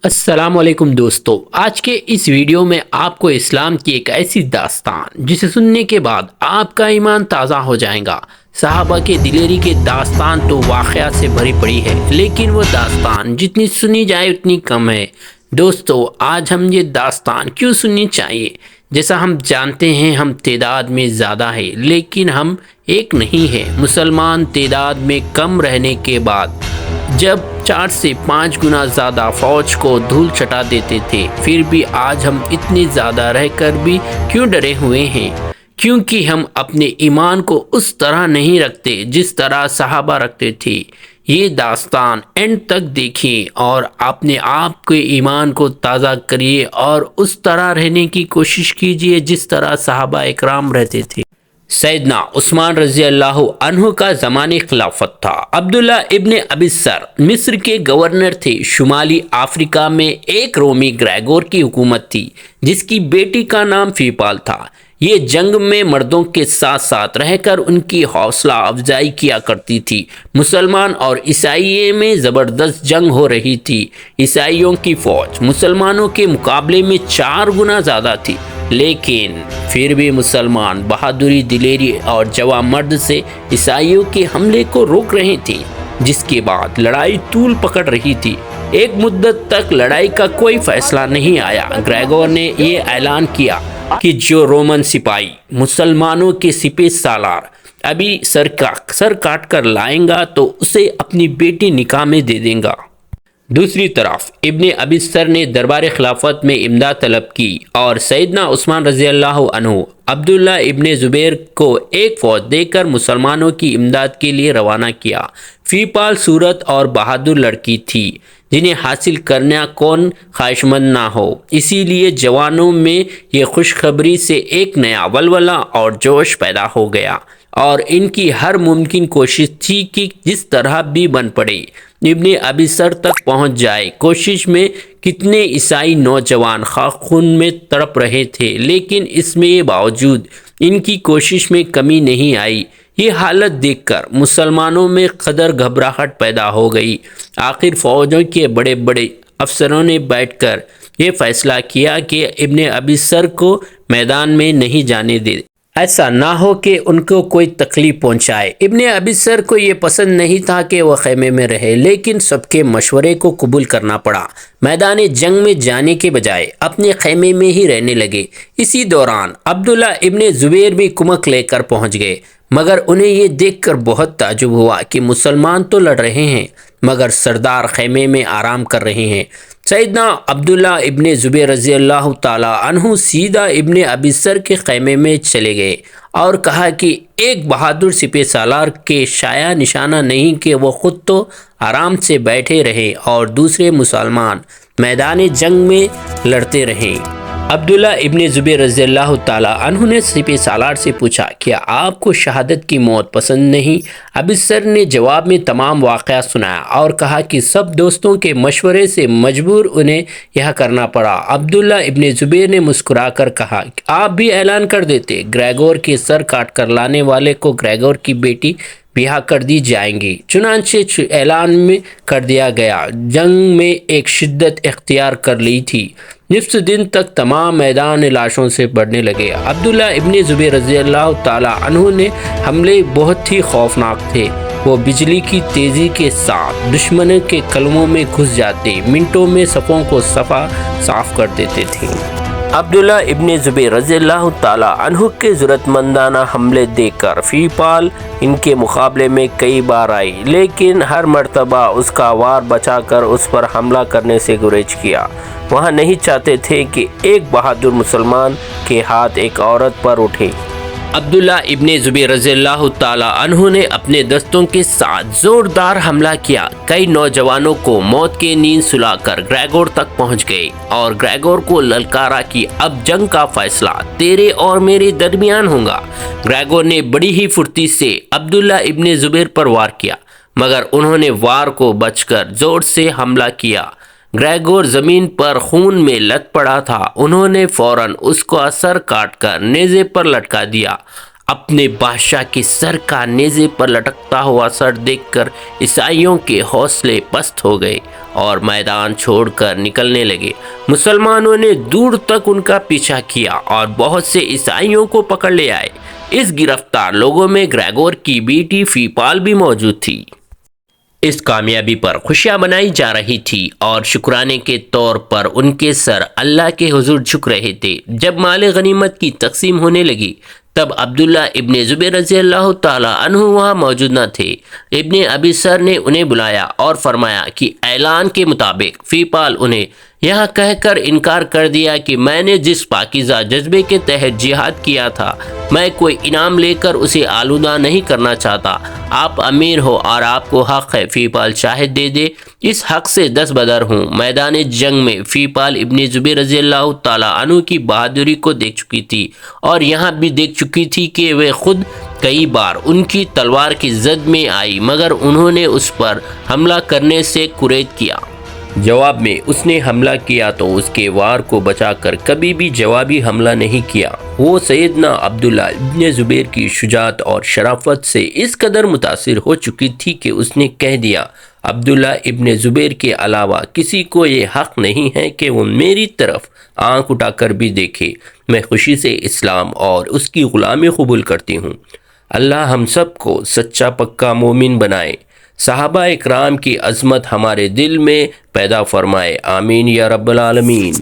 السلام علیکم دوستو، آج کے اس ویڈیو میں آپ کو اسلام کی ایک ایسی داستان جسے سننے کے بعد آپ کا ایمان تازہ ہو جائے گا۔ صحابہ کے دلیری کے داستان تو واقعات سے بھری پڑی ہے، لیکن وہ داستان جتنی سنی جائے اتنی کم ہے۔ دوستو، آج ہم یہ داستان کیوں سننی چاہیے؟ جیسا ہم جانتے ہیں ہم تعداد میں زیادہ ہے لیکن ہم ایک نہیں ہے۔ مسلمان تعداد میں کم رہنے کے بعد جب 4 سے 5 گنا زیادہ فوج کو دھول چٹا دیتے تھے، پھر بھی آج ہم اتنے زیادہ رہ کر بھی کیوں ڈرے ہوئے ہیں؟ کیونکہ ہم اپنے ایمان کو اس طرح نہیں رکھتے جس طرح صحابہ رکھتے تھے۔ یہ داستان اینڈ تک دیکھیں اور اپنے آپ کے ایمان کو تازہ کریے اور اس طرح رہنے کی کوشش کیجیے جس طرح صحابہ اکرام رہتے تھے۔ سیدنا عثمان رضی اللہ عنہ کا زمانِ خلافت تھا۔ عبداللہ ابن ابی سر مصر کے گورنر تھے۔ شمالی افریقہ میں ایک رومی گریگور کی حکومت تھی جس کی بیٹی کا نام فیپال تھا۔ یہ جنگ میں مردوں کے ساتھ ساتھ رہ کر ان کی حوصلہ افزائی کیا کرتی تھی۔ مسلمان اور عیسائی میں زبردست جنگ ہو رہی تھی۔ عیسائیوں کی فوج مسلمانوں کے مقابلے میں 4 گنا زیادہ تھی، لیکن پھر بھی مسلمان بہادری، دلیری اور جواں مرد سے عیسائیوں کے حملے کو روک رہے تھے، جس کے بعد لڑائی طول پکڑ رہی تھی۔ ایک مدت تک لڑائی کا کوئی فیصلہ نہیں آیا۔ گریگور نے یہ اعلان کیا کہ جو رومن سپاہی مسلمانوں کے سپہ سالار ابی سر کا سر کاٹ کر لائیں گا تو اسے اپنی بیٹی نکاح میں دے دیں گا۔ دوسری طرف ابن ابی سر نے دربار خلافت میں امداد طلب کی اور سیدنا عثمان رضی اللہ عنہ عبداللہ ابن زبیر کو ایک فوج دے کر مسلمانوں کی امداد کے لیے روانہ کیا۔ فیپال صورت اور بہادر لڑکی تھی جنہیں حاصل کرنا کون خواہشمند نہ ہو، اسی لیے جوانوں میں یہ خوشخبری سے ایک نیا ولولہ اور جوش پیدا ہو گیا اور ان کی ہر ممکن کوشش تھی کہ جس طرح بھی بن پڑے ابن ابی سر تک پہنچ جائے۔ کوشش میں کتنے عیسائی نوجوان خون میں تڑپ رہے تھے، لیکن اس میں باوجود ان کی کوشش میں کمی نہیں آئی۔ یہ حالت دیکھ کر مسلمانوں میں قدر گھبراہٹ پیدا ہو گئی۔ آخر فوجوں کے بڑے بڑے افسروں نے بیٹھ کر یہ فیصلہ کیا کہ ابن ابی سر کو میدان میں نہیں جانے دے، ایسا نہ ہو کہ ان کو کوئی تکلیف پہنچائے۔ ابن ابی سر کو یہ پسند نہیں تھا کہ وہ خیمے میں رہے، لیکن سب کے مشورے کو قبول کرنا پڑا۔ میدان جنگ میں جانے کے بجائے اپنے خیمے میں ہی رہنے لگے۔ اسی دوران عبداللہ ابن زبیر بھی کمک لے کر پہنچ گئے، مگر انہیں یہ دیکھ کر بہت تعجب ہوا کہ مسلمان تو لڑ رہے ہیں مگر سردار خیمے میں آرام کر رہے ہیں۔ سیدنا عبداللہ ابن زبیر رضی اللہ تعالیٰ عنہ سیدھا ابن ابی سر کے خیمے میں چلے گئے اور کہا کہ ایک بہادر سپہ سالار کے شایع نشانہ نہیں کہ وہ خود تو آرام سے بیٹھے رہیں اور دوسرے مسلمان میدان جنگ میں لڑتے رہیں۔ عبداللہ ابن زبیر رضی اللہ تعالیٰ عنہ نے سپہ سالار سے پوچھا، کیا آپ کو شہادت کی موت پسند نہیں؟ ابی سر نے جواب میں تمام واقعہ سنایا اور کہا کہ سب دوستوں کے مشورے سے مجبور انہیں یہ کرنا پڑا۔ عبداللہ ابن زبیر نے مسکرا کر کہا، آپ بھی اعلان کر دیتے، گریگور کے سر کاٹ کر لانے والے کو گریگور کی بیٹی بیاہ کر دی جائیں گی۔ چنانچہ اعلان میں کر دیا گیا۔ جنگ میں ایک شدت اختیار کر لی تھی۔ نصف دن تک تمام میدان لاشوں سے بڑھنے لگے۔ عبداللہ ابن زبیر رضی اللہ تعالیٰ عنہ نے حملے بہت ہی خوفناک تھے۔ وہ بجلی کی تیزی کے ساتھ دشمن کے قلموں میں گھس جاتے، منٹوں میں صفوں کو صاف کر دیتے تھے۔ عبداللہ ابن زبیر رضی اللہ تعالیٰ عنہ کے ضرورت مندانہ حملے دیکھ کر فیپال ان کے مقابلے میں کئی بار آئی، لیکن ہر مرتبہ اس کا وار بچا کر اس پر حملہ کرنے سے گریز کیا۔ وہاں نہیں چاہتے تھے کہ ایک بہادر مسلمان کے ہاتھ ایک عورت پر اٹھے۔ عبداللہ ابن زبیر رضی اللہ تعالیٰ عنہ نے اپنے دستوں کے ساتھ زوردار حملہ کیا۔ کئی نوجوانوں کو موت کی نیند سلا کر گریگور تک پہنچ گئے اور گریگور کو للکارا کہ اب جنگ کا فیصلہ تیرے اور میرے درمیان ہوگا۔ گریگور نے بڑی ہی پھرتی سے عبداللہ ابن زبیر پر وار کیا، مگر انہوں نے وار کو بچ کر زور سے حملہ کیا۔ گریگور زمین پر خون میں لت پڑا تھا۔ انہوں نے فوراً اس کو سر کاٹ کر نیزے پر لٹکا دیا۔ اپنے بادشاہ کے سر کا نیزے پر لٹکتا ہوا سر دیکھ کر عیسائیوں کے حوصلے پست ہو گئے اور میدان چھوڑ کر نکلنے لگے۔ مسلمانوں نے دور تک ان کا پیچھا کیا اور بہت سے عیسائیوں کو پکڑ لے آئے۔ اس گرفتار لوگوں میں گریگور کی بیٹی فیپال بھی موجود تھی۔ اس کامیابی پر خوشیاں منائی جا رہی تھی اور شکرانے کے طور پر ان کے سر اللہ کے حضور جھک رہے تھے۔ جب مال غنیمت کی تقسیم ہونے لگی تب عبداللہ ابن زبیر رضی اللہ تعالیٰ عنہ وہاں موجود نہ تھے۔ ابن ابی سر نے انہیں بلایا اور فرمایا کہ اعلان کے مطابق فیپال انہیں یہاں کہہ کر انکار کر دیا کہ میں نے جس پاکیزہ جذبے کے تحت جہاد کیا تھا میں کوئی انعام لے کر اسے آلودہ نہیں کرنا چاہتا۔ آپ امیر ہو اور آپ کو حق ہے فیپال شاہد دے دے، اس حق سے دستبردار ہوں۔ میدان جنگ میں فیپال ابن زبیر رضی اللہ تعالیٰ عنہ کی بہادری کو دیکھ چکی تھی اور یہاں بھی دیکھ چکی تھی کہ وہ خود کئی بار ان کی تلوار کی زد میں آئی مگر انہوں نے اس پر حملہ کرنے سے گریز کیا۔ جواب میں اس نے حملہ کیا تو اس کے وار کو بچا کر کبھی بھی جوابی حملہ نہیں کیا۔ وہ سیدنا عبداللہ ابن زبیر کی شجاعت اور شرافت سے اس قدر متاثر ہو چکی تھی کہ اس نے کہہ دیا، عبداللہ ابن زبیر کے علاوہ کسی کو یہ حق نہیں ہے کہ وہ میری طرف آنکھ اٹھا کر بھی دیکھے۔ میں خوشی سے اسلام اور اس کی غلامی قبول کرتی ہوں۔ اللہ ہم سب کو سچا پکا مومن بنائے۔ صحابہ اکرام کی عظمت ہمارے دل میں پیدا فرمائے، آمین یا رب العالمین۔